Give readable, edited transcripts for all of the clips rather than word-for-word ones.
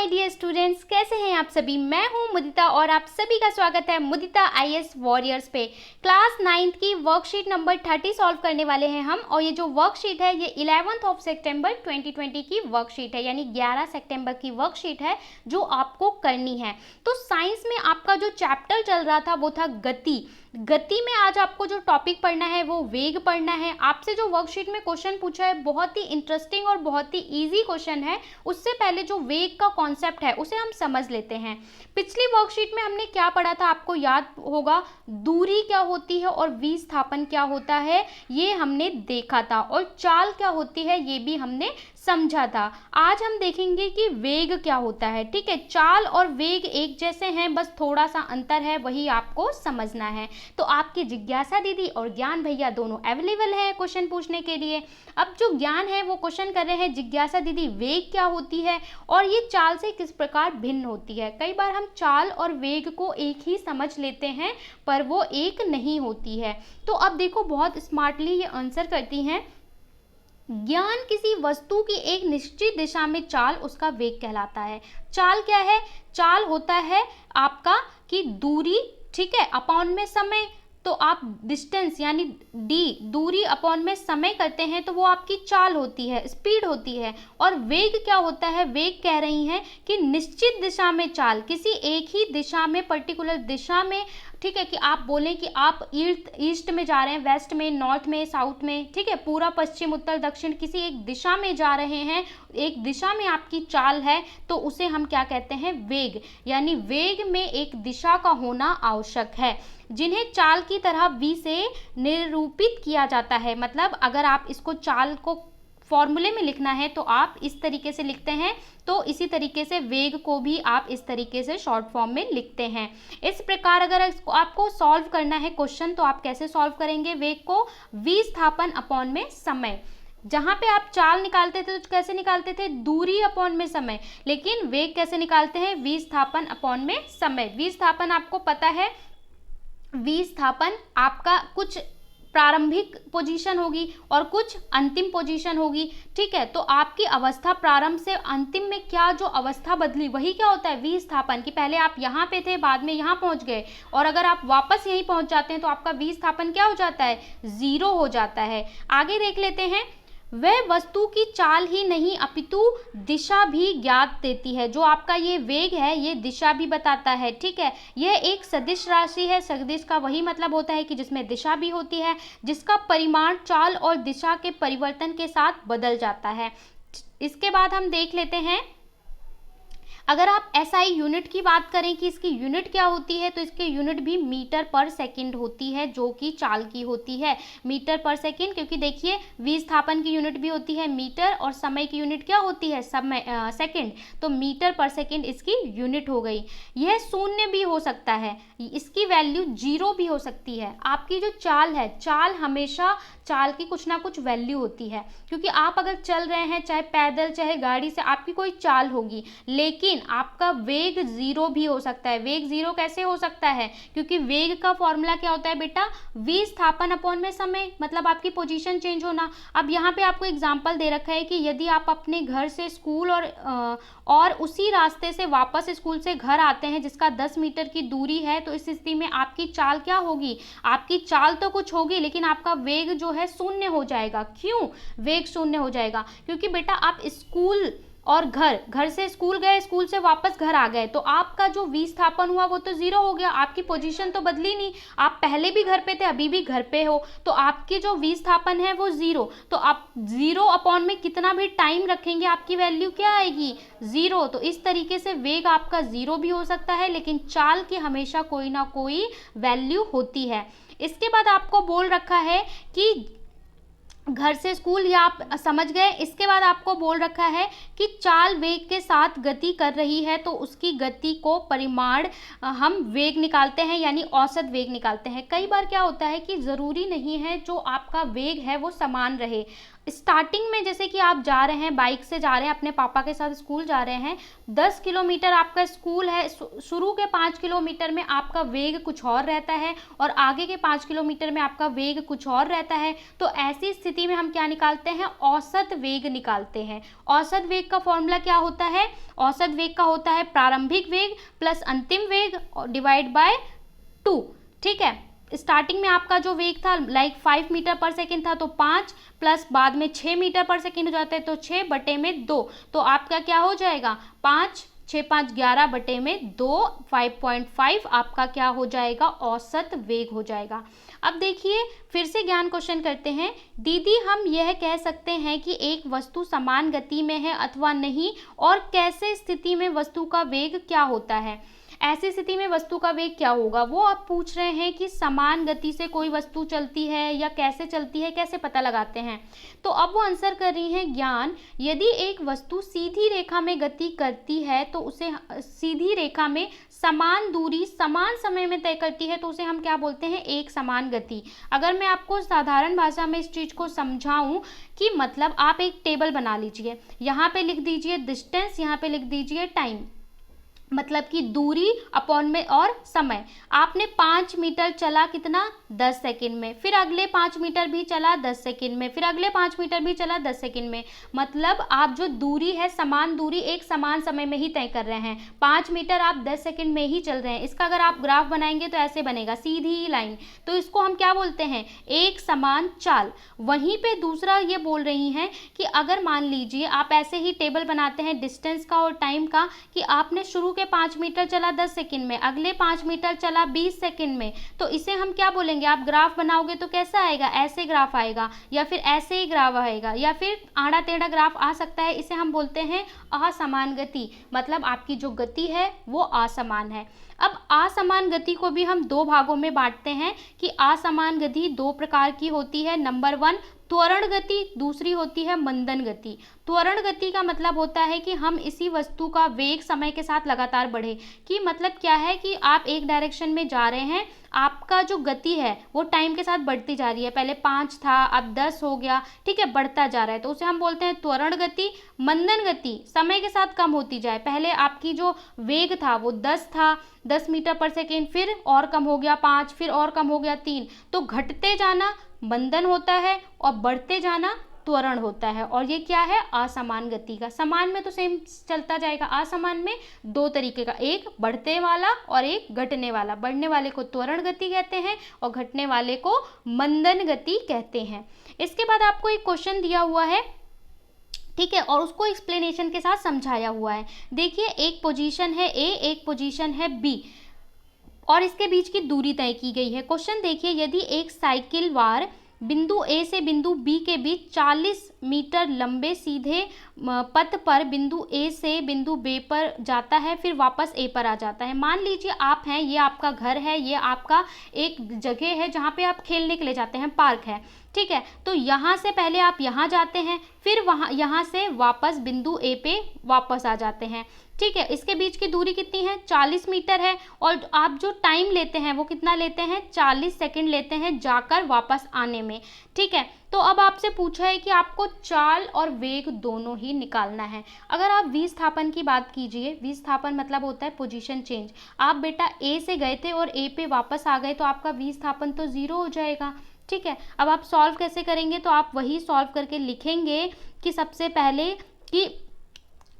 My dear students, कैसे हैं आप सभी। मैं हूं मुदिता और आप सभी का स्वागत है मुदिता आईएएस वॉरियर्स पे। क्लास 9th की वर्कशीट नंबर 30 सॉल्व करने वाले हैं हम। और ये जो वर्कशीट है ये 11 सितंबर 2020 की वर्कशीट है, यानी 11 सितंबर की वर्कशीट है जो आपको करनी है। तो साइंस में आपका जो चैप्टर चल रहा था वो था गति में आज आपको जो टॉपिक पढ़ना है वो वेग पढ़ना है। आपसे जो वर्कशीट में क्वेश्चन पूछा है बहुत ही इंटरेस्टिंग और बहुत ही इजी क्वेश्चन है। उससे पहले जो वेग का कॉन्सेप्ट है उसे हम समझ लेते हैं। पिछली वर्कशीट में हमने क्या पढ़ा था, आपको याद होगा, दूरी क्या होती है और विस्थापन क्या होता है ये हमने देखा था, और चाल क्या होती है ये भी हमने समझा था। आज हम देखेंगे कि वेग क्या होता है। ठीक है, चाल और वेग एक जैसे हैं, बस थोड़ा सा अंतर है, वही आपको समझना है। तो आपकी जिज्ञासा दीदी और ज्ञान भैया दोनों अवेलेबल हैं क्वेश्चन पूछने के लिए। अब जो ज्ञान है वो क्वेश्चन कर रहे हैं, जिज्ञासा दीदी वेग क्या होती है और ये चाल से किस प्रकार भिन्न होती है। कई बार हम चाल और वेग को एक ही समझ लेते हैं पर वो एक नहीं होती है। तो अब देखो, बहुत स्मार्टली ये आंसर करती हैं। ज्ञान किसी वस्तु की एक निश्चित दिशा में चाल उसका वेग कहलाता है। चाल क्या है? चाल होता है आपका कि दूरी, ठीक है, अपॉन में समय। तो आप डिस्टेंस यानी डी, दूरी अपॉन में समय करते हैं तो वो आपकी चाल होती है, स्पीड होती है। और वेग क्या होता है? वेग कह रही हैं कि निश्चित दिशा में चाल, किसी एक ही दिशा में, पर्टिकुलर दिशा में। ठीक है, कि आप बोलें कि आप ईस्ट में जा रहे हैं, वेस्ट में, नॉर्थ में, साउथ में, ठीक है, पूरा, पश्चिम, उत्तर, दक्षिण, किसी एक दिशा में जा रहे हैं, एक दिशा में आपकी चाल है, तो उसे हम क्या कहते हैं? वेग। यानी वेग में एक दिशा का होना आवश्यक है, जिन्हें चाल की तरह v से निरूपित किया जाता है। मतलब अगर आप इसको चाल को फॉर्मूले में लिखना है तो आप इस तरीके से लिखते हैं, तो इसी तरीके से वेग को भी आप इस तरीके से शॉर्ट फॉर्म में लिखते हैं। इस प्रकार अगर आपको सॉल्व करना है क्वेश्चन तो आप कैसे सॉल्व करेंगे? वेग को विस्थापन अपॉन में समय। जहाँ पे आप चाल निकालते थे तो कैसे निकालते थे? दूरी अपॉन में समय। लेकिन वेग कैसे निकालते हैं? विस्थापन अपॉन में समय। विस्थापन आपको पता है, विस्थापन आपका कुछ प्रारंभिक पोजीशन होगी और कुछ अंतिम पोजीशन होगी। ठीक है, तो आपकी अवस्था प्रारंभ से अंतिम में क्या जो अवस्था बदली वही क्या होता है? विस्थापन। कि पहले आप यहाँ पे थे, बाद में यहाँ पहुँच गए, और अगर आप वापस यहीं पहुँच जाते हैं तो आपका विस्थापन क्या हो जाता है? 0 हो जाता है। आगे देख लेते हैं। वह वस्तु की चाल ही नहीं अपितु दिशा भी ज्ञात देती है। जो आपका ये वेग है ये दिशा भी बताता है। ठीक है, यह एक सदिश राशि है। सदिश का वही मतलब होता है कि जिसमें दिशा भी होती है, जिसका परिमाण चाल और दिशा के परिवर्तन के साथ बदल जाता है। इसके बाद हम देख लेते हैं, अगर आप एसआई यूनिट की बात करें कि इसकी यूनिट क्या होती है, तो इसकी यूनिट भी मीटर पर सेकंड होती है, जो कि चाल की होती है। मीटर पर सेकंड, क्योंकि देखिए विस्थापन की यूनिट भी होती है मीटर और समय की यूनिट क्या होती है? समय, सेकंड। तो मीटर पर सेकंड इसकी यूनिट हो गई। यह शून्य भी हो सकता है, इसकी वैल्यू 0 भी हो सकती है। आपकी जो चाल है, चाल हमेशा, चाल की कुछ ना कुछ वैल्यू होती है, क्योंकि आप अगर चल रहे हैं चाहे पैदल चाहे गाड़ी से, आपकी कोई चाल होगी। लेकिन आपका वेग 0 भी हो सकता है। वेग 0 कैसे हो सकता है? क्योंकि वेग का फॉर्मूला क्या होता है बेटा? विस्थापन अपॉन में समय, मतलब आपकी पोजीशन चेंज होना। अब यहाँ पे आपको एग्जांपल दे रखा है कि यदि आप अपने घर से स्कूल और उसी रास्ते से वापस स्कूल से घर आते हैं जिसका 10 मीटर की दूरी है, तो इस स्थिति में आपकी चाल क्या होगी? आपकी चाल तो कुछ होगी लेकिन आपका वेग जो है 0 हो जाएगा। क्यों वेग 0 हो जाएगा? क्योंकि बेटा आप स्कूल और घर से स्कूल गए, स्कूल से वापस घर आ गए, तो आपका जो विस्थापन हुआ वो तो 0 हो गया। आपकी पोजीशन तो बदली नहीं, आप पहले भी घर पे थे, अभी भी घर पे हो, तो आपकी जो विस्थापन है वो 0। तो आप 0 अपॉन में कितना भी टाइम रखेंगे आपकी वैल्यू क्या आएगी? 0। तो इस तरीके से वेग आपका 0 भी हो सकता है, लेकिन चाल की हमेशा कोई ना कोई वैल्यू होती है। इसके बाद आपको बोल रखा है कि घर से स्कूल, या आप समझ गए। इसके बाद आपको बोल रखा है कि चाल वेग के साथ गति कर रही है, तो उसकी गति को परिमाण हम वेग निकालते हैं, यानी औसत वेग निकालते हैं। कई बार क्या होता है कि ज़रूरी नहीं है जो आपका वेग है वो समान रहे। स्टार्टिंग में जैसे कि आप जा रहे हैं, बाइक से जा रहे हैं, अपने पापा के साथ स्कूल जा रहे हैं, 10 किलोमीटर आपका स्कूल है, शुरू के 5 किलोमीटर में आपका वेग कुछ और रहता है और आगे के 5 किलोमीटर में आपका वेग कुछ और रहता है। तो ऐसी स्थिति में हम क्या निकालते हैं, औसत वेग निकालते हैं। औसत वेग का फॉर्मूला क्या होता है, औसत वेग का होता है प्रारंभिक वेग प्लस अंतिम वेग डिवाइड बाय 2। ठीक है, स्टार्टिंग में आपका जो वेग था लाइक 5 मीटर पर सेकेंड था, तो 5 प्लस बाद में 6 मीटर पर सेकेंड हो जाता है, तो 6/2। तो आपका क्या हो जाएगा, 5 6 5 11 बटे में 2, 5.5 आपका क्या हो जाएगा, औसत वेग हो जाएगा। अब देखिए फिर से ज्ञान क्वेश्चन करते हैं। दीदी हम यह कह सकते हैं कि एक वस्तु समान गति में है अथवा नहीं, और कैसे स्थिति में वस्तु का वेग क्या होता है। ऐसी स्थिति में वस्तु का वेग क्या होगा, वो आप पूछ रहे हैं कि समान गति से कोई वस्तु चलती है या कैसे चलती है, कैसे पता लगाते हैं। तो अब वो आंसर कर रही हैं ज्ञान, यदि एक वस्तु सीधी रेखा में गति करती है तो उसे सीधी रेखा में समान दूरी समान समय में तय करती है तो उसे हम क्या बोलते हैं, एक समान गति। अगर मैं आपको साधारण भाषा में इस चीज़ को समझाऊं कि मतलब आप एक टेबल बना लीजिए, यहाँ पे लिख दीजिए डिस्टेंस, यहाँ पे लिख दीजिए टाइम, मतलब कि दूरी अपॉन में और समय। आपने 5 मीटर चला कितना, 10 सेकंड में, फिर अगले 5 मीटर भी चला 10 सेकंड में, फिर अगले 5 मीटर भी चला 10 सेकंड में। मतलब आप जो दूरी है, समान दूरी एक समान समय में ही तय कर रहे हैं। 5 मीटर आप 10 सेकंड में ही चल रहे हैं। इसका अगर आप ग्राफ बनाएंगे तो ऐसे बनेगा, सीधी लाइन। तो इसको हम क्या बोलते हैं, एक समान चाल। वहीं पे दूसरा ये बोल रही हैं कि अगर मान लीजिए आप ऐसे ही टेबल बनाते हैं डिस्टेंस का और टाइम का, कि आपने शुरू के 5 मीटर चला 10 सेकंड में, अगले 5 मीटर चला 20 सेकंड में, तो इसे हम क्या बोलेंगे, आप ग्राफ बनाओगे तो कैसा आएगा, ऐसे ग्राफ आएगा, या फिर ऐसे ही ग्राफ आएगा, या फिर आड़ा टेढ़ा ग्राफ आ सकता है। इसे हम बोलते हैं असमान गति, मतलब आपकी जो गति है वो असमान है। अब असमान गति को भी हम 2 भागों में बांटते हैं कि असमान गति 2 प्रकार की होती है। नंबर 1 त्वरण गति, दूसरी होती है मंदन गति। त्वरण गति का मतलब होता है कि हम इसी वस्तु का वेग समय के साथ लगातार बढ़े, कि मतलब क्या है कि आप एक डायरेक्शन में जा रहे हैं, आपका जो गति है वो टाइम के साथ बढ़ती जा रही है, पहले 5 था अब 10 हो गया, ठीक है, बढ़ता जा रहा है, तो उसे हम बोलते हैं त्वरण गति। मंदन गति समय के साथ कम होती जाए, पहले आपकी जो वेग था वो 10 था, 10 मीटर पर सेकेंड, फिर और कम हो गया 5, फिर और कम हो गया 3, तो घटते जाना मंदन होता है और बढ़ते जाना त्वरण होता है। और ये क्या है, असमान गति का। समान में तो सेम चलता जाएगा, असमान में 2 तरीके का, एक बढ़ते वाला और एक घटने वाला। बढ़ने वाले को त्वरण गति कहते हैं और घटने वाले को मंदन गति कहते हैं। इसके बाद आपको एक क्वेश्चन दिया हुआ है, ठीक है, और उसको एक्सप्लेनेशन के साथ समझाया हुआ है। देखिए एक पोजीशन है ए, एक पोजीशन है बी, और इसके बीच की दूरी तय की गई है। क्वेश्चन देखिए, यदि एक साइकिल वार बिंदु ए से बिंदु बी के बीच 40 मीटर लंबे सीधे पथ पर बिंदु ए से बिंदु बी पर जाता है, फिर वापस ए पर आ जाता है। मान लीजिए आप हैं, ये आपका घर है, ये आपका एक जगह है जहाँ पे आप खेलने के लिए जाते हैं, पार्क है, ठीक है। तो यहाँ से पहले आप यहाँ जाते हैं, फिर वहाँ यहाँ से वापस बिंदु ए पे वापस आ जाते हैं, ठीक है। इसके बीच की दूरी कितनी है, 40 मीटर है, और आप जो टाइम लेते हैं वो कितना लेते हैं, 40 सेकंड लेते हैं जाकर वापस आने में, ठीक है। तो अब आपसे पूछा है कि आपको चाल और वेग दोनों ही निकालना है। अगर आप विस्थापन की बात कीजिए, विस्थापन मतलब होता है पोजीशन चेंज। आप बेटा ए से गए थे और ए पे वापस आ गए, तो आपका विस्थापन तो 0 हो जाएगा, ठीक है। अब आप सॉल्व कैसे करेंगे, तो आप वही सॉल्व करके लिखेंगे कि सबसे पहले कि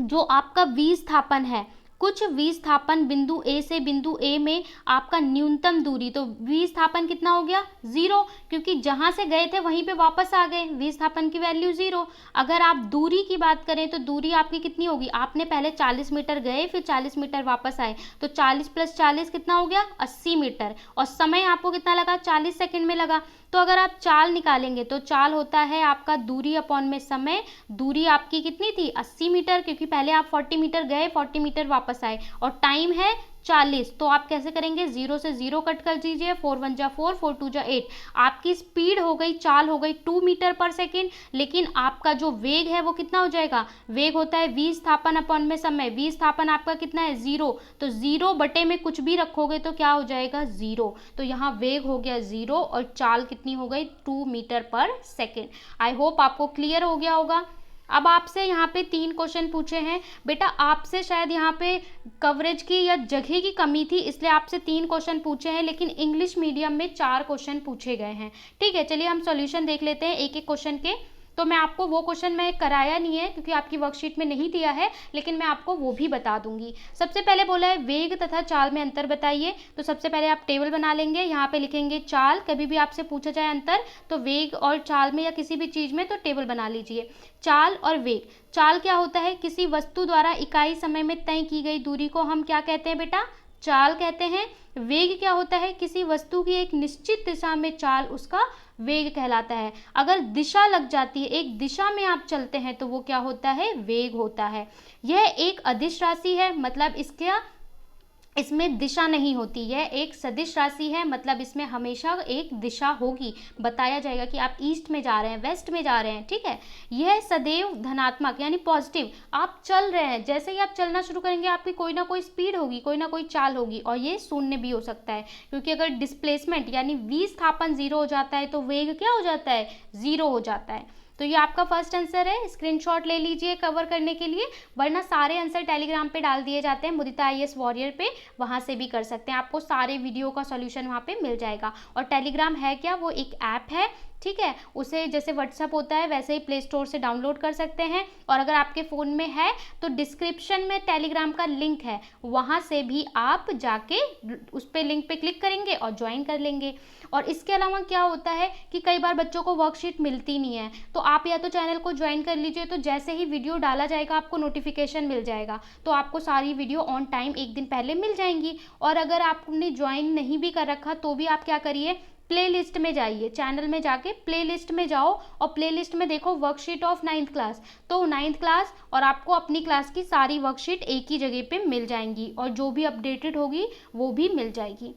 जो आपका विस्थापन है, कुछ विस्थापन बिंदु ए से बिंदु ए में आपका न्यूनतम दूरी, तो विस्थापन कितना हो गया, 0, क्योंकि जहां से गए थे वहीं पे वापस आ गए, विस्थापन की वैल्यू 0। अगर आप दूरी की बात करें तो दूरी आपकी कितनी होगी, आपने पहले 40 मीटर गए, फिर 40 मीटर वापस आए, तो 40 + 40 कितना हो गया, 80 मीटर, और समय आपको कितना लगा, 40 सेकेंड में लगा। तो अगर आप चाल निकालेंगे तो चाल होता है आपका दूरी अपॉन में समय। दूरी आपकी कितनी थी, 80 मीटर, क्योंकि पहले आप 40 मीटर गए, 40 मीटर वापस आए, और टाइम है 40, तो आप कैसे करेंगे, 0 से 0 कट कर दीजिए, 4 1 जा 4, 4 2 जा 8। आपकी स्पीड हो गई, चाल हो गई 2 मीटर पर सेकेंड, लेकिन आपका जो वेग है वो कितना हो जाएगा, वेग होता है विस्थापन अपॉन में समय, विस्थापन आपका कितना है 0, तो 0 बटे में कुछ भी रखोगे तो क्या हो जाएगा 0, तो यहाँ वेग हो गया 0 और चाल कितनी हो गई 2 मीटर पर सेकेंड। आई होप आपको क्लियर हो गया होगा। अब आपसे यहाँ पे 3 क्वेश्चन पूछे हैं बेटा, आपसे शायद यहाँ पे कवरेज की या जगह की कमी थी इसलिए आपसे 3 क्वेश्चन पूछे हैं, लेकिन इंग्लिश मीडियम में 4 क्वेश्चन पूछे गए हैं। ठीक है, चलिए हम सॉल्यूशन देख लेते हैं एक एक क्वेश्चन के। तो मैं आपको वो क्वेश्चन मैं कराया नहीं है क्योंकि आपकी वर्कशीट में नहीं दिया है, लेकिन मैं आपको वो भी बता दूंगी। सबसे पहले बोला है वेग तथा चाल में अंतर बताइए, तो सबसे पहले आप टेबल बना लेंगे, यहाँ पे लिखेंगे चाल। कभी भी आपसे पूछा जाए अंतर तो वेग और चाल में या किसी भी चीज़ में तो टेबल बना लीजिए। चाल और वेग, चाल क्या होता है, किसी वस्तु द्वारा इकाई समय में तय की गई दूरी को हम क्या कहते हैं बेटा, चाल कहते हैं। वेग क्या होता है, किसी वस्तु की एक निश्चित दिशा में चाल उसका वेग कहलाता है। अगर दिशा लग जाती है, एक दिशा में आप चलते हैं तो वो क्या होता है, वेग होता है। यह एक अदिश राशि है, मतलब इसमें दिशा नहीं होती, यह एक सदिश राशि है, मतलब इसमें हमेशा एक दिशा होगी, बताया जाएगा कि आप ईस्ट में जा रहे हैं, वेस्ट में जा रहे हैं। ठीक है, यह सदैव धनात्मक यानी पॉजिटिव, आप चल रहे हैं, जैसे ही आप चलना शुरू करेंगे आपकी कोई ना कोई स्पीड होगी, कोई ना कोई चाल होगी, और ये शून्य भी हो सकता है, क्योंकि अगर डिस्प्लेसमेंट यानी विस्थापन 0 हो जाता है तो वेग क्या हो जाता है, 0 हो जाता है। तो ये आपका फर्स्ट आंसर है, स्क्रीनशॉट ले लीजिए कवर करने के लिए, वरना सारे आंसर टेलीग्राम पे डाल दिए जाते हैं मुदिता IAS वॉरियर पे, वहाँ से भी कर सकते हैं, आपको सारे वीडियो का सॉल्यूशन वहाँ पे मिल जाएगा। और टेलीग्राम है क्या, वो एक ऐप है, ठीक है, उसे जैसे व्हाट्सअप होता है वैसे ही प्ले स्टोर से डाउनलोड कर सकते हैं, और अगर आपके फ़ोन में है तो डिस्क्रिप्शन में टेलीग्राम का लिंक है, वहाँ से भी आप जाके उस पर लिंक पे क्लिक करेंगे और ज्वाइन कर लेंगे। और इसके अलावा क्या होता है कि कई बार बच्चों को वर्कशीट मिलती नहीं है, तो आप या तो चैनल को ज्वाइन कर लीजिए, तो जैसे ही वीडियो डाला जाएगा आपको नोटिफिकेशन मिल जाएगा, तो आपको सारी वीडियो ऑन टाइम एक दिन पहले मिल जाएंगी। और अगर आपने ज्वाइन नहीं भी कर रखा तो भी आप क्या करिए, प्लेलिस्ट में जाइए, चैनल में जाके प्लेलिस्ट में जाओ और प्लेलिस्ट में देखो वर्कशीट ऑफ 9th क्लास, तो 9th क्लास और आपको अपनी क्लास की सारी वर्कशीट एक ही जगह पे मिल जाएंगी, और जो भी अपडेटेड होगी वो भी मिल जाएगी।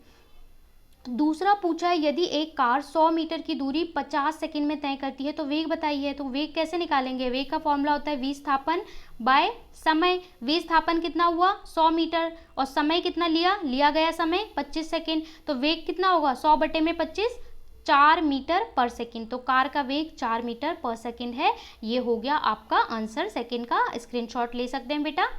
दूसरा पूछा है, यदि एक कार 100 मीटर की दूरी 50 सेकंड में तय करती है तो वेग बताइए। तो वेग कैसे निकालेंगे, वेग का फॉर्मूला होता है विस्थापन बाय समय। विस्थापन कितना हुआ 100 मीटर, और समय कितना लिया गया समय 25 सेकंड, तो वेग कितना होगा 100 बटे में 25, 4 मीटर पर सेकंड। तो कार का वेग 4 मीटर पर सेकंड है। ये हो गया आपका आंसर सेकंड का, स्क्रीनशॉट ले सकते हैं बेटा।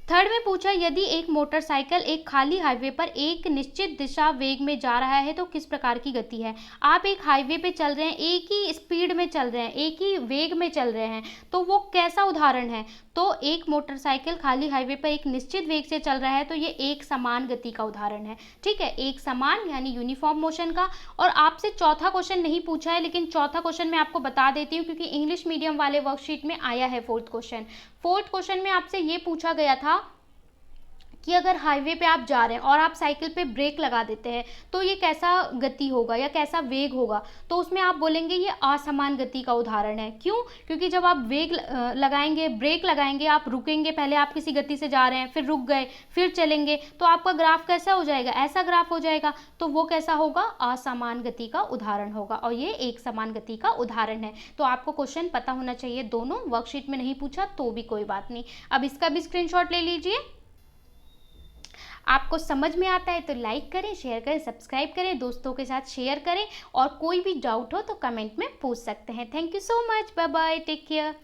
थर्ड में पूछा, यदि एक मोटरसाइकिल एक खाली हाईवे पर एक निश्चित दिशा वेग में जा रहा है तो किस प्रकार की गति है। आप एक हाईवे पे चल रहे हैं, एक ही स्पीड में चल रहे हैं, एक ही वेग में चल रहे हैं, तो वो कैसा उदाहरण है, तो एक मोटरसाइकिल खाली हाईवे पर एक निश्चित वेग से चल रहा है तो ये एक समान गति का उदाहरण है। ठीक है, एक समान यानी यूनिफॉर्म मोशन का। और आपसे चौथा क्वेश्चन नहीं पूछा है, लेकिन चौथा क्वेश्चन मैं आपको बता देती हूँ क्योंकि इंग्लिश मीडियम वाले वर्कशीट में आया है फोर्थ क्वेश्चन। फोर्थ क्वेश्चन में आपसे ये पूछा गया था कि अगर हाईवे पे आप जा रहे हैं और आप साइकिल पे ब्रेक लगा देते हैं तो ये कैसा गति होगा या कैसा वेग होगा, तो उसमें आप बोलेंगे ये असमान गति का उदाहरण है। क्यों, क्योंकि जब आप वेग लगाएंगे, ब्रेक लगाएंगे, आप रुकेंगे, पहले आप किसी गति से जा रहे हैं, फिर रुक गए, फिर चलेंगे, तो आपका ग्राफ कैसा हो जाएगा, ऐसा ग्राफ हो जाएगा, तो वो कैसा होगा, असमान गति का उदाहरण होगा, और ये एक समान गति का उदाहरण है। तो आपको क्वेश्चन पता होना चाहिए दोनों, वर्कशीट में नहीं पूछा तो भी कोई बात नहीं। अब इसका भी स्क्रीनशॉट ले लीजिए। आपको समझ में आता है तो लाइक करें, शेयर करें, सब्सक्राइब करें, दोस्तों के साथ शेयर करें, और कोई भी डाउट हो तो कमेंट में पूछ सकते हैं। Thank you so much, bye bye, take care.